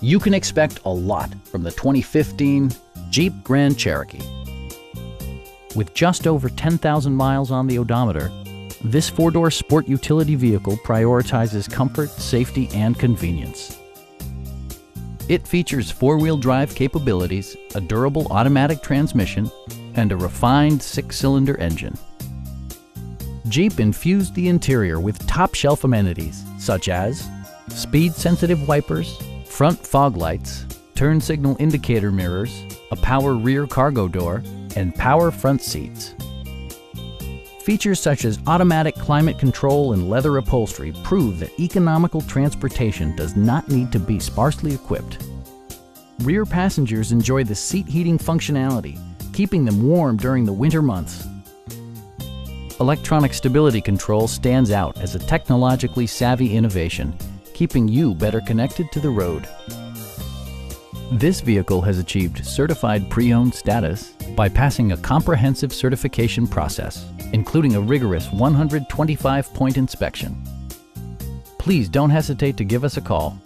You can expect a lot from the 2015 Jeep Grand Cherokee. With just over 10,000 miles on the odometer, this four-door sport utility vehicle prioritizes comfort, safety, and convenience. It features four-wheel drive capabilities, a durable automatic transmission, and a refined six-cylinder engine. Jeep infused the interior with top-shelf amenities such as speed-sensitive wipers, front fog lights, turn signal indicator mirrors, a power rear cargo door, and power front seats. Features such as automatic climate control and leather upholstery prove that economical transportation does not need to be sparsely equipped. Rear passengers enjoy the seat heating functionality, keeping them warm during the winter months. Electronic stability control stands out as a technologically savvy innovation, keeping you better connected to the road. This vehicle has achieved certified pre-owned status by passing a comprehensive certification process, including a rigorous 125-point inspection. Please don't hesitate to give us a call.